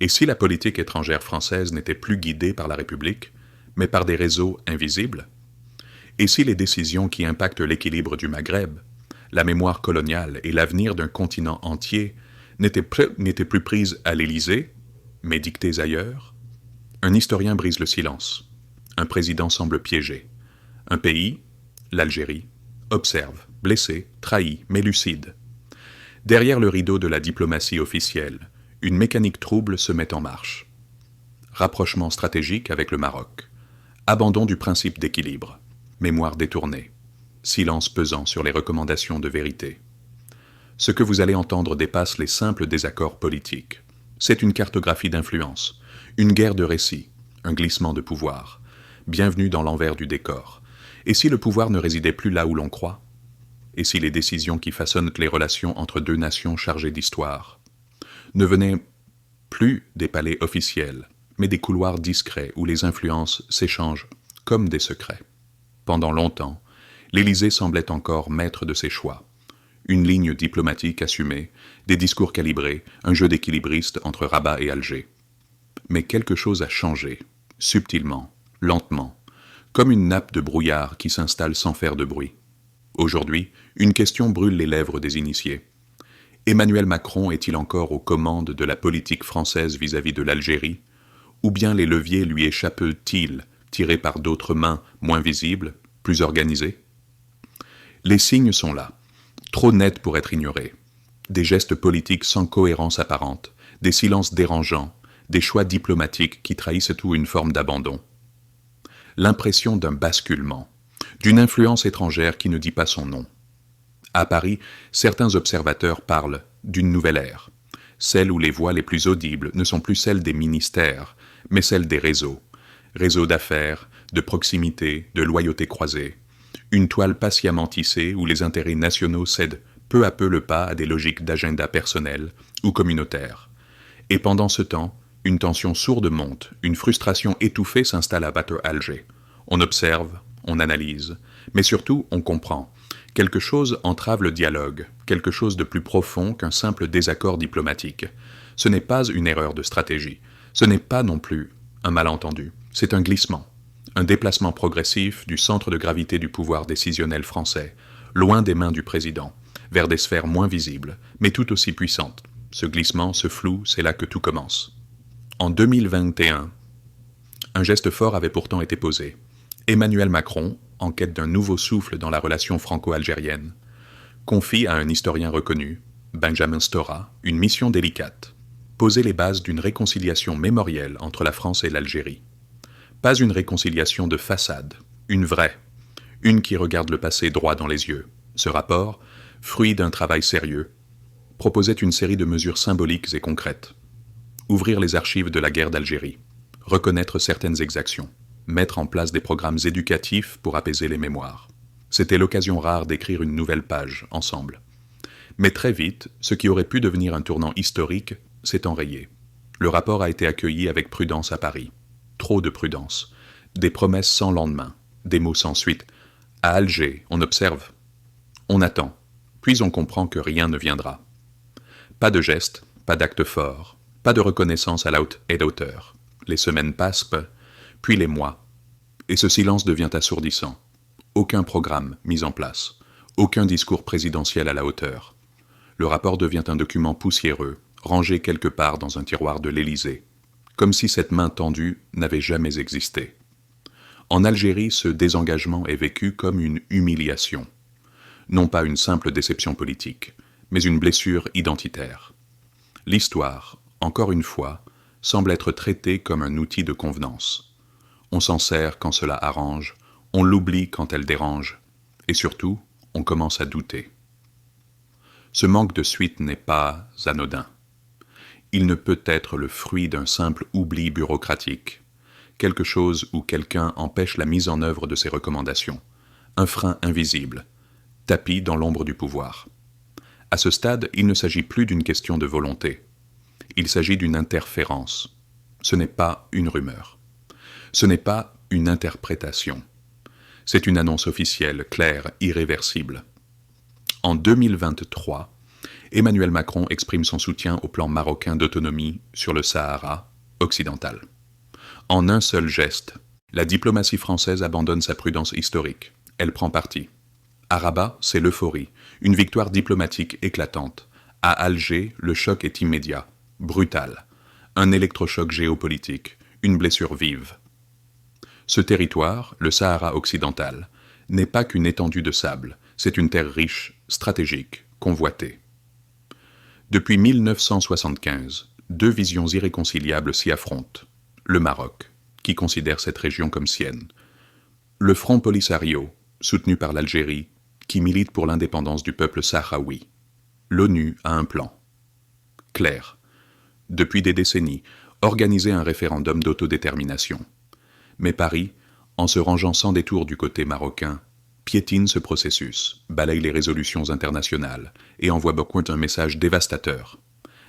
Et si la politique étrangère française n'était plus guidée par la République, mais par des réseaux invisibles? Et si les décisions qui impactent l'équilibre du Maghreb, la mémoire coloniale et l'avenir d'un continent entier n'étaient plus prises à l'Élysée, mais dictées ailleurs? Un historien brise le silence. Un président semble piégé. Un pays, l'Algérie, observe, blessé, trahi, mais lucide. Derrière le rideau de la diplomatie officielle, une mécanique trouble se met en marche. Rapprochement stratégique avec le Maroc. Abandon du principe d'équilibre. Mémoire détournée. Silence pesant sur les recommandations de vérité. Ce que vous allez entendre dépasse les simples désaccords politiques. C'est une cartographie d'influence, une guerre de récits, un glissement de pouvoir. Bienvenue dans l'envers du décor. Et si le pouvoir ne résidait plus là où l'on croit? Et si les décisions qui façonnent les relations entre deux nations chargées d'histoire ne venaient plus des palais officiels, mais des couloirs discrets où les influences s'échangent comme des secrets? Pendant longtemps, l'Élysée semblait encore maître de ses choix. Une ligne diplomatique assumée, des discours calibrés, un jeu d'équilibristes entre Rabat et Alger. Mais quelque chose a changé, subtilement, lentement, comme une nappe de brouillard qui s'installe sans faire de bruit. Aujourd'hui, une question brûle les lèvres des initiés. Emmanuel Macron est-il encore aux commandes de la politique française vis-à-vis de l'Algérie, ou bien les leviers lui échappent-ils, tirés par d'autres mains moins visibles, plus organisées? Les signes sont là, trop nets pour être ignorés. Des gestes politiques sans cohérence apparente, des silences dérangeants, des choix diplomatiques qui trahissent tout une forme d'abandon. L'impression d'un basculement, d'une influence étrangère qui ne dit pas son nom. À Paris, certains observateurs parlent d'une nouvelle ère, celle où les voix les plus audibles ne sont plus celles des ministères, mais celles des réseaux. Réseaux d'affaires, de proximité, de loyauté croisée. Une toile patiemment tissée où les intérêts nationaux cèdent peu à peu le pas à des logiques d'agenda personnel ou communautaire. Et pendant ce temps, une tension sourde monte, une frustration étouffée s'installe à Alger. On observe, on analyse, mais surtout on comprend. Quelque chose entrave le dialogue, quelque chose de plus profond qu'un simple désaccord diplomatique. Ce n'est pas une erreur de stratégie, ce n'est pas non plus un malentendu, c'est un glissement, un déplacement progressif du centre de gravité du pouvoir décisionnel français, loin des mains du président, vers des sphères moins visibles, mais tout aussi puissantes. Ce glissement, ce flou, c'est là que tout commence. En 2021, un geste fort avait pourtant été posé. Emmanuel Macron, en quête d'un nouveau souffle dans la relation franco-algérienne, confie à un historien reconnu, Benjamin Stora, une mission délicate, poser les bases d'une réconciliation mémorielle entre la France et l'Algérie. Pas une réconciliation de façade, une vraie, une qui regarde le passé droit dans les yeux. Ce rapport, fruit d'un travail sérieux, proposait une série de mesures symboliques et concrètes. Ouvrir les archives de la guerre d'Algérie, reconnaître certaines exactions, mettre en place des programmes éducatifs pour apaiser les mémoires. C'était l'occasion rare d'écrire une nouvelle page, ensemble. Mais très vite, ce qui aurait pu devenir un tournant historique s'est enrayé. Le rapport a été accueilli avec prudence à Paris. Trop de prudence. Des promesses sans lendemain, des mots sans suite. À Alger, on observe. On attend. Puis on comprend que rien ne viendra. Pas de gestes, pas d'actes forts, pas de reconnaissance à la hauteur. Les semaines passent, puis les mois. Et ce silence devient assourdissant. Aucun programme mis en place. Aucun discours présidentiel à la hauteur. Le rapport devient un document poussiéreux, rangé quelque part dans un tiroir de l'Élysée, comme si cette main tendue n'avait jamais existé. En Algérie, ce désengagement est vécu comme une humiliation. Non pas une simple déception politique, mais une blessure identitaire. L'histoire, encore une fois, semble être traitée comme un outil de convenance. On s'en sert quand cela arrange, on l'oublie quand elle dérange, et surtout, on commence à douter. Ce manque de suite n'est pas anodin. Il ne peut être le fruit d'un simple oubli bureaucratique, quelque chose où quelqu'un empêche la mise en œuvre de ses recommandations, un frein invisible, tapis dans l'ombre du pouvoir. À ce stade, il ne s'agit plus d'une question de volonté. Il s'agit d'une interférence. Ce n'est pas une rumeur. Ce n'est pas une interprétation. C'est une annonce officielle, claire, irréversible. En 2023, Emmanuel Macron exprime son soutien au plan marocain d'autonomie sur le Sahara occidental. En un seul geste, la diplomatie française abandonne sa prudence historique. Elle prend parti. À Rabat, c'est l'euphorie, une victoire diplomatique éclatante. À Alger, le choc est immédiat, brutal. Un électrochoc géopolitique, une blessure vive. Ce territoire, le Sahara occidental, n'est pas qu'une étendue de sable, c'est une terre riche, stratégique, convoitée. Depuis 1975, deux visions irréconciliables s'y affrontent. Le Maroc, qui considère cette région comme sienne. Le Front Polisario, soutenu par l'Algérie, qui milite pour l'indépendance du peuple sahraoui. L'ONU a un plan. Clair. Depuis des décennies, organiser un référendum d'autodétermination. Mais Paris, en se rangeant sans détour du côté marocain, piétine ce processus, balaye les résolutions internationales et envoie beaucoup un message dévastateur.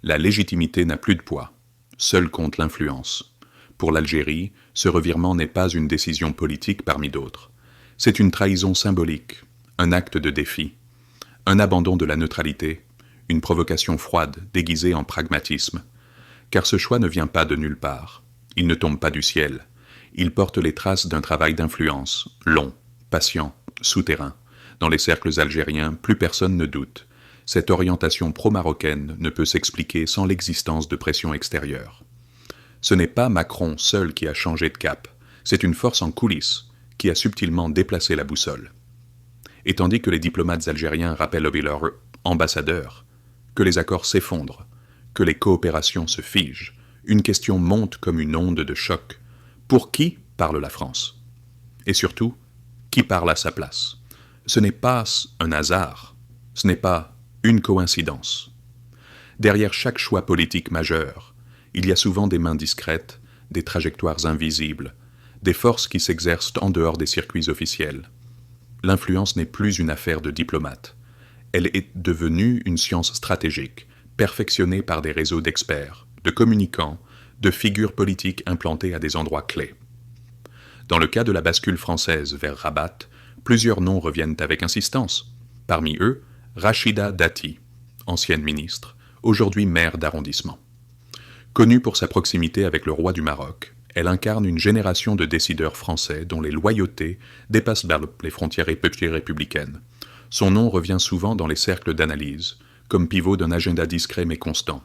La légitimité n'a plus de poids. Seule compte l'influence. Pour l'Algérie, ce revirement n'est pas une décision politique parmi d'autres. C'est une trahison symbolique, un acte de défi, un abandon de la neutralité, une provocation froide déguisée en pragmatisme. Car ce choix ne vient pas de nulle part. Il ne tombe pas du ciel. Il porte les traces d'un travail d'influence, long, patient, souterrain. Dans les cercles algériens, plus personne ne doute. Cette orientation pro-marocaine ne peut s'expliquer sans l'existence de pressions extérieures. Ce n'est pas Macron seul qui a changé de cap, c'est une force en coulisses qui a subtilement déplacé la boussole. Et tandis que les diplomates algériens rappellent leur ambassadeur, que les accords s'effondrent, que les coopérations se figent, une question monte comme une onde de choc. Pour qui parle la France? Et surtout, qui parle à sa place? Ce n'est pas un hasard, ce n'est pas une coïncidence. Derrière chaque choix politique majeur, il y a souvent des mains discrètes, des trajectoires invisibles, des forces qui s'exercent en dehors des circuits officiels. L'influence n'est plus une affaire de diplomates. Elle est devenue une science stratégique, perfectionnée par des réseaux d'experts, de communicants, de figures politiques implantées à des endroits clés. Dans le cas de la bascule française vers Rabat, plusieurs noms reviennent avec insistance. Parmi eux, Rachida Dati, ancienne ministre, aujourd'hui maire d'arrondissement. Connue pour sa proximité avec le roi du Maroc, elle incarne une génération de décideurs français dont les loyautés dépassent les frontières républicaines. Son nom revient souvent dans les cercles d'analyse, comme pivot d'un agenda discret mais constant.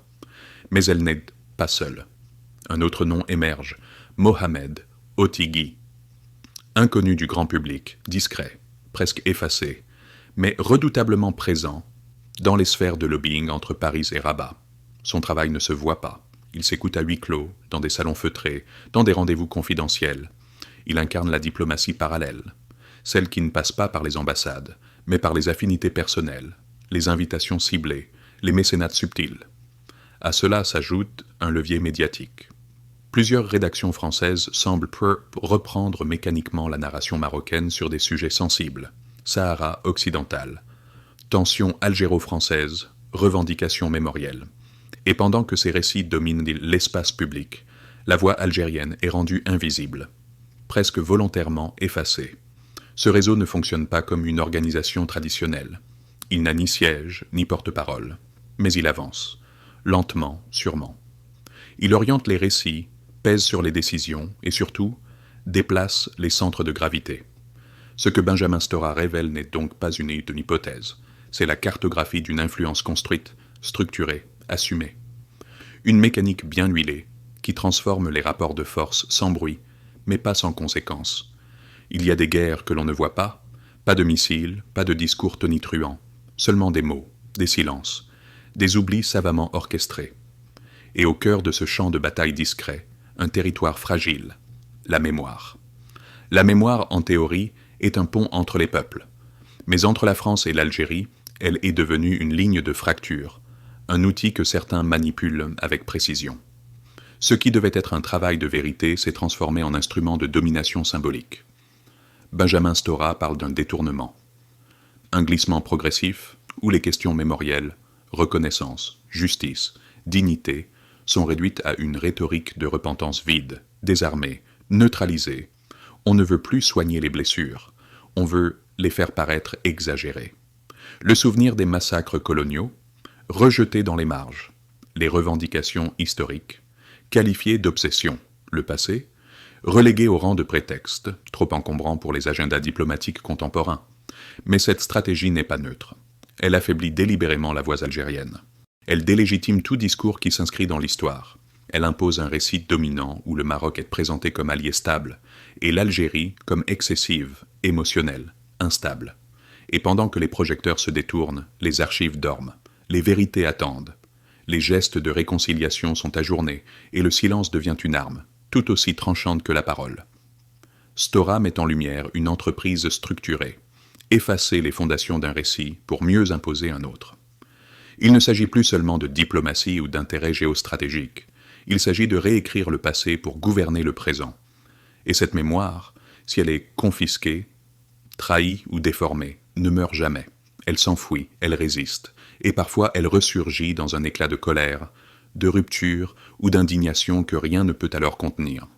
Mais elle n'est pas seule. Un autre nom émerge, Mohamed Otigui. Inconnu du grand public, discret, presque effacé, mais redoutablement présent dans les sphères de lobbying entre Paris et Rabat. Son travail ne se voit pas. Il s'écoute à huis clos, dans des salons feutrés, dans des rendez-vous confidentiels. Il incarne la diplomatie parallèle, celle qui ne passe pas par les ambassades, mais par les affinités personnelles, les invitations ciblées, les mécénats subtils. À cela s'ajoute un levier médiatique. Plusieurs rédactions françaises semblent reprendre mécaniquement la narration marocaine sur des sujets sensibles. Sahara occidental, tension algéro-française, revendications mémorielles. Et pendant que ces récits dominent l'espace public, la voix algérienne est rendue invisible, presque volontairement effacée. Ce réseau ne fonctionne pas comme une organisation traditionnelle. Il n'a ni siège, ni porte-parole, mais il avance, lentement, sûrement. Il oriente les récits, pèse sur les décisions et surtout, déplace les centres de gravité. Ce que Benjamin Stora révèle n'est donc pas une hypothèse, c'est la cartographie d'une influence construite, structurée, assumée. Une mécanique bien huilée, qui transforme les rapports de force sans bruit, mais pas sans conséquences. Il y a des guerres que l'on ne voit pas de missiles, pas de discours tonitruants, seulement des mots, des silences, des oublis savamment orchestrés. Et au cœur de ce champ de bataille discret, un territoire fragile, la mémoire. La mémoire, en théorie, est un pont entre les peuples. Mais entre la France et l'Algérie, elle est devenue une ligne de fracture, un outil que certains manipulent avec précision. Ce qui devait être un travail de vérité s'est transformé en instrument de domination symbolique. Benjamin Stora parle d'un détournement. Un glissement progressif où les questions mémorielles, reconnaissance, justice, dignité sont réduites à une rhétorique de repentance vide, désarmée, neutralisée. On ne veut plus soigner les blessures, on veut les faire paraître exagérées. Le souvenir des massacres coloniaux, rejeter dans les marges les revendications historiques, qualifier d'obsession le passé, reléguer au rang de prétexte, trop encombrant pour les agendas diplomatiques contemporains. Mais cette stratégie n'est pas neutre. Elle affaiblit délibérément la voix algérienne. Elle délégitime tout discours qui s'inscrit dans l'histoire. Elle impose un récit dominant où le Maroc est présenté comme allié stable et l'Algérie comme excessive, émotionnelle, instable. Et pendant que les projecteurs se détournent, les archives dorment, les vérités attendent. Les gestes de réconciliation sont ajournés et le silence devient une arme, tout aussi tranchante que la parole. Stora met en lumière une entreprise structurée, effacer les fondations d'un récit pour mieux imposer un autre. Il ne s'agit plus seulement de diplomatie ou d'intérêt géostratégique, il s'agit de réécrire le passé pour gouverner le présent. Et cette mémoire, si elle est confisquée, trahie ou déformée, ne meurt jamais. Elle s'enfouit, elle résiste, et parfois elle ressurgit dans un éclat de colère, de rupture ou d'indignation que rien ne peut alors contenir.